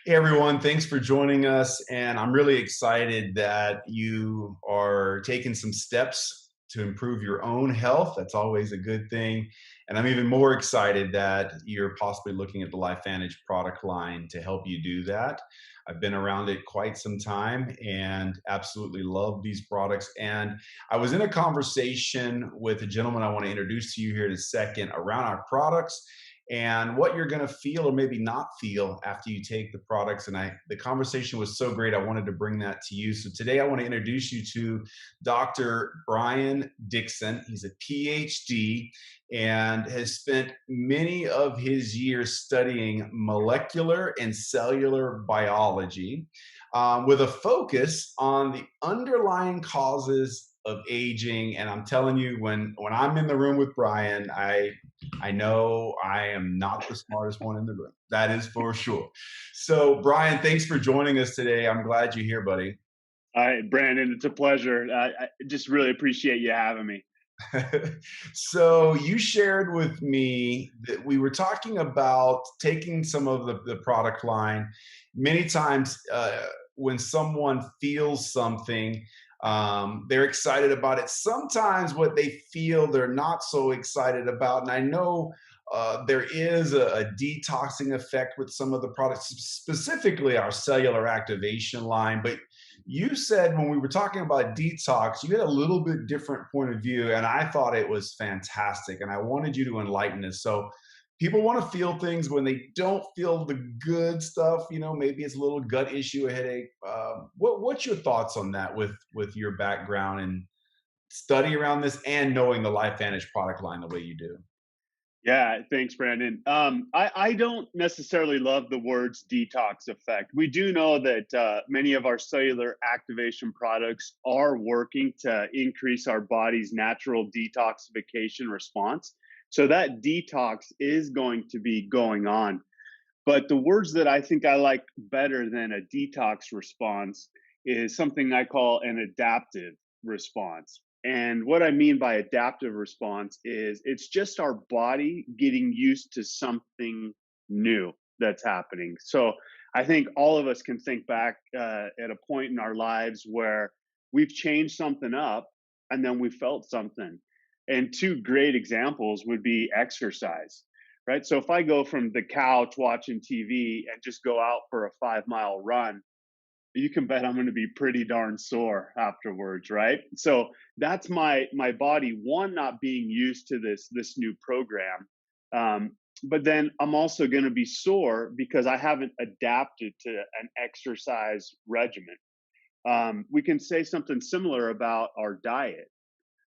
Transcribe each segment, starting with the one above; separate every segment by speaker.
Speaker 1: Hey everyone, thanks for joining us. And I'm really excited that you are taking some steps to improve your own health. That's always a good thing. And I'm even more excited that you're possibly looking at the LifeVantage product line to help you do that. I've been around it quite some time and absolutely love these products. And I was in a conversation with a gentleman I want to introduce to you here in a second around our products and what you're going to feel or maybe not feel after you take the products. And the conversation was so great, I wanted to bring that to you. So today I want to introduce you to Dr. Brian Dixon. He's a PhD and has spent many of his years studying molecular and cellular biology, with a focus on the underlying causes of aging. And I'm telling you, when I'm in the room with Brian, I know I am not the smartest one in the room. That is for sure. So, Brian, thanks for joining us today. I'm glad you're here, buddy.
Speaker 2: Hi, Brandon. It's a pleasure. I just really appreciate you having me.
Speaker 1: So, you shared with me that we were talking about taking some of the product line. Many times, when someone feels something, they're excited about it. Sometimes what they feel they're not so excited about. And I know there is a detoxing effect with some of the products, specifically our cellular activation line. But you said when we were talking about detox, you had a little bit different point of view, and I thought it was fantastic. And I wanted you to enlighten us. So people want to feel things when they don't feel the good stuff. Maybe it's a little gut issue, a headache. What's your thoughts on that with your background and study around this and knowing the LifeVantage product line the way you do?
Speaker 2: Yeah, thanks, Brandon. I don't necessarily love the words detox effect. We do know that many of our cellular activation products are working to increase our body's natural detoxification response. So that detox is going to be going on. But the words that I think I like better than a detox response is something I call an adaptive response. And what I mean by adaptive response is it's just our body getting used to something new that's happening. So I think all of us can think back at a point in our lives where we've changed something up and then we felt something. And two great examples would be exercise, right? So if I go from the couch watching TV and just go out for a 5 mile run, you can bet I'm going to be pretty darn sore afterwards, right? So that's my body one not being used to this new program, but then I'm also going to be sore because I haven't adapted to an exercise regimen. We can say something similar about our diet,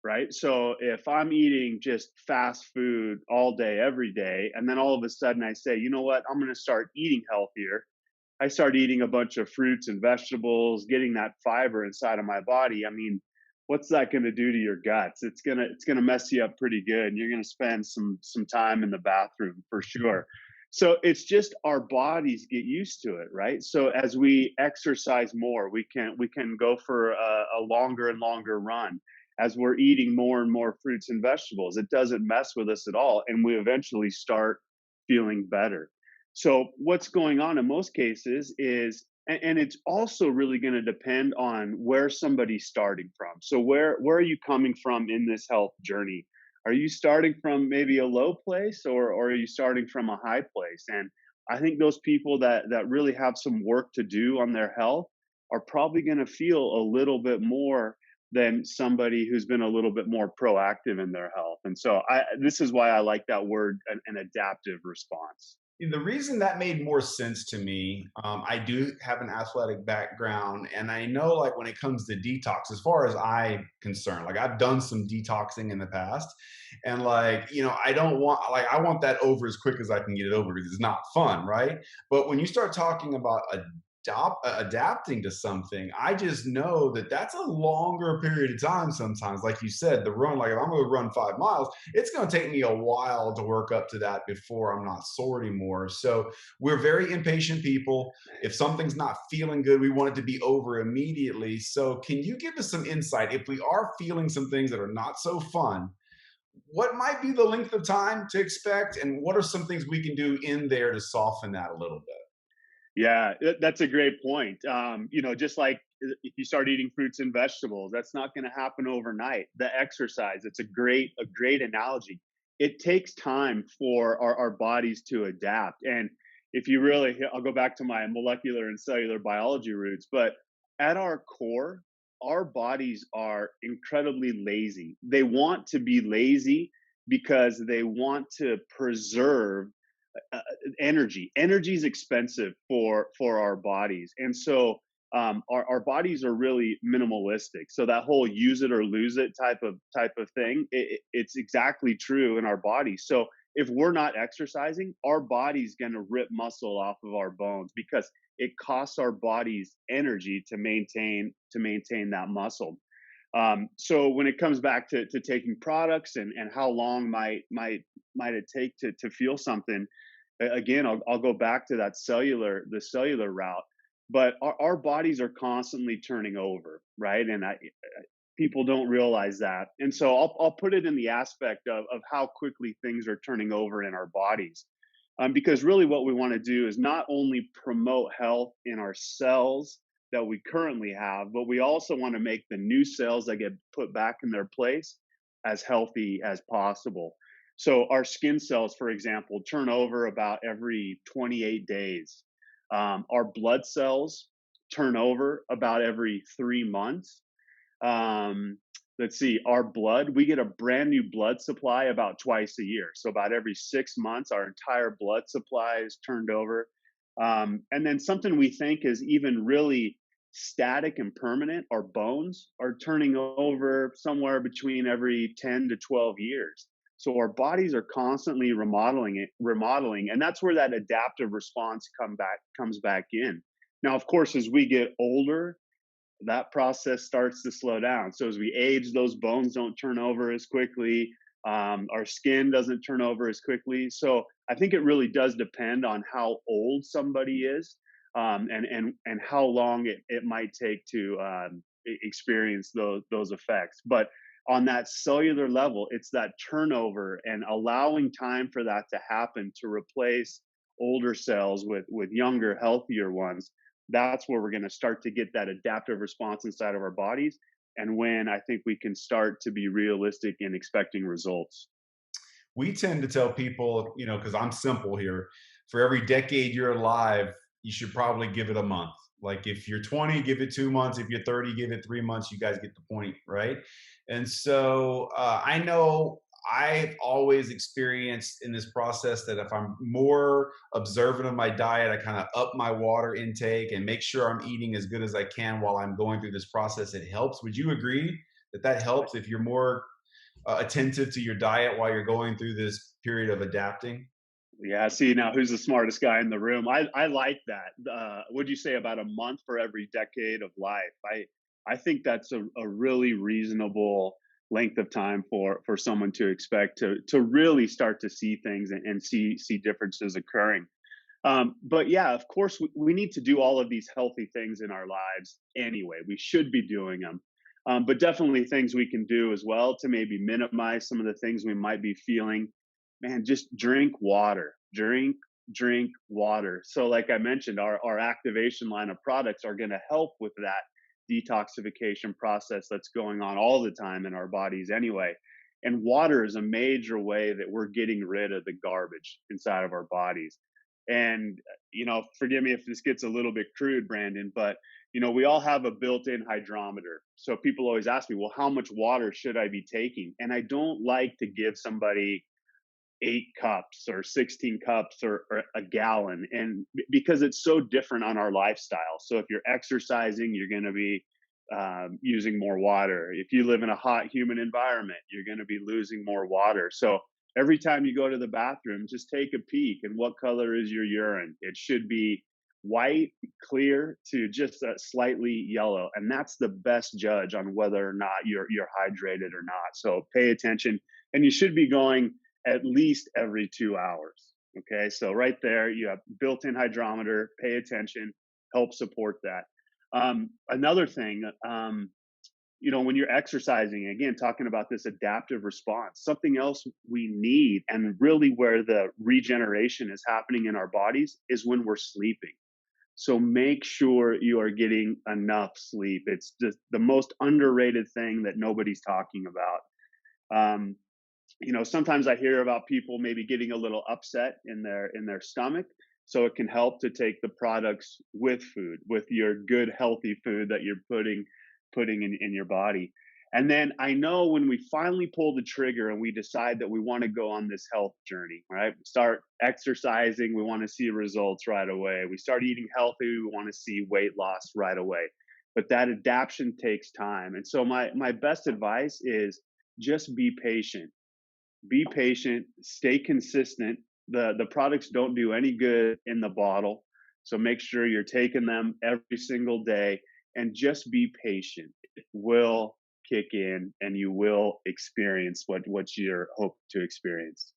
Speaker 2: right? So if I'm eating just fast food all day, every day, and then all of a sudden I say, you know what, I'm going to start eating healthier. I start eating a bunch of fruits and vegetables, getting that fiber inside of my body. I mean, what's that going to do to your guts? It's gonna mess you up pretty good, and you're going to spend some time in the bathroom for sure. So it's just our bodies get used to it, right? So as we exercise more, we can go for a longer and longer run. As we're eating more and more fruits and vegetables, it doesn't mess with us at all, and we eventually start feeling better. So what's going on in most cases is, and it's also really going to depend on where somebody's starting from. So where are you coming from in this health journey? Are you starting from maybe a low place, or are you starting from a high place? And I think those people that really have some work to do on their health are probably going to feel a little bit more than somebody who's been a little bit more proactive in their health. And so this is why I like that word, an adaptive response.
Speaker 1: The reason that made more sense to me, I do have an athletic background, and I know, like, when it comes to detox, as far as I'm concerned, like, I've done some detoxing in the past, and I want that over as quick as I can get it over because it's not fun, right? But when you start talking about adapting to something, I just know that that's a longer period of time sometimes. Like you said, the run, like if I'm going to run 5 miles, it's going to take me a while to work up to that before I'm not sore anymore. So we're very impatient people. If something's not feeling good, we want it to be over immediately. So can you give us some insight? If we are feeling some things that are not so fun, what might be the length of time to expect? And what are some things we can do in there to soften that a little bit?
Speaker 2: Yeah, that's a great point. Just like if you start eating fruits and vegetables, that's not going to happen overnight. The exercise, it's a great analogy. It takes time for our bodies to adapt. And if you really, I'll go back to my molecular and cellular biology roots, but at our core, our bodies are incredibly lazy. They want to be lazy because they want to preserve uh, energy. Energy is expensive for our bodies, and so our bodies are really minimalistic. So that whole use it or lose it type of thing, it's exactly true in our bodies. So if we're not exercising, our body's going to rip muscle off of our bones because it costs our bodies energy to maintain that muscle. So when it comes back to taking products and how long might it take to feel something, again, I'll go back to the cellular route, but our bodies are constantly turning over, right? And people don't realize that. And so I'll put it in the aspect of how quickly things are turning over in our bodies. Because really what we want to do is not only promote health in our cells that we currently have, but we also want to make the new cells that get put back in their place as healthy as possible. So our skin cells, for example, turn over about every 28 days. Our blood cells turn over about every 3 months. um, let's see, our blood, we get a brand new blood supply about twice a year. So about every 6 months, our entire blood supply is turned over. And then something we think is even really static and permanent, our bones are turning over somewhere between every 10 to 12 years. So our bodies are constantly remodeling, and that's where that adaptive response comes back in. Now, of course, as we get older, that process starts to slow down. So as we age, those bones don't turn over as quickly. Our skin doesn't turn over as quickly. So I think it really does depend on how old somebody is, and how long it might take to experience those effects. But on that cellular level, it's that turnover and allowing time for that to happen to replace older cells with younger, healthier ones. That's where we're going to start to get that adaptive response inside of our bodies, and when I think we can start to be realistic in expecting results.
Speaker 1: We tend to tell people, because I'm simple here, for every decade you're alive, you should probably give it a month. Like if you're 20, give it 2 months. If you're 30, give it 3 months. You guys get the point, right? And so I know I've always experienced in this process that if I'm more observant of my diet, I kind of up my water intake and make sure I'm eating as good as I can while I'm going through this process. It helps. Would you agree that that helps if you're more attentive to your diet while you're going through this period of adapting?
Speaker 2: Yeah, see now who's the smartest guy in the room. I like that. Would you say about a month for every decade of life? I think that's a really reasonable length of time for someone to expect to really start to see things and see differences occurring. But yeah, of course, we need to do all of these healthy things in our lives anyway. We should be doing them. But definitely things we can do as well to maybe minimize some of the things we might be feeling. Man, just drink water. Drink water. So, like I mentioned, our activation line of products are going to help with that detoxification process that's going on all the time in our bodies anyway. And water is a major way that we're getting rid of the garbage inside of our bodies. And, forgive me if this gets a little bit crude, Brandon, but, we all have a built in hydrometer. So people always ask me, well, how much water should I be taking? And I don't like to give somebody 8 cups or 16 cups or a gallon, and because it's so different on our lifestyle. So if you're exercising, you're going to be using more water. If you live in a hot humid environment, you're going to be losing more water. So every time you go to the bathroom, just take a peek, and what color is your urine? It should be white, clear to just slightly yellow, and that's the best judge on whether or not you're hydrated or not. So pay attention, and you should be going at least every 2 hours. Okay, so right there, you have built-in hydrometer. Pay attention, help support that. Another thing, when you're exercising, again, talking about this adaptive response, something else we need, and really where the regeneration is happening in our bodies, is when we're sleeping. So make sure you are getting enough sleep. It's just the most underrated thing that nobody's talking about. Um, sometimes I hear about people maybe getting a little upset in their stomach. So it can help to take the products with food, with your good healthy food that you're putting in your body. And then I know when we finally pull the trigger and we decide that we want to go on this health journey, right? We start exercising, we want to see results right away. We start eating healthy, we want to see weight loss right away. But that adaptation takes time. And so my best advice is just be patient, stay consistent. The products don't do any good in the bottle. So make sure you're taking them every single day and just be patient. It will kick in and you will experience what you're hoping to experience.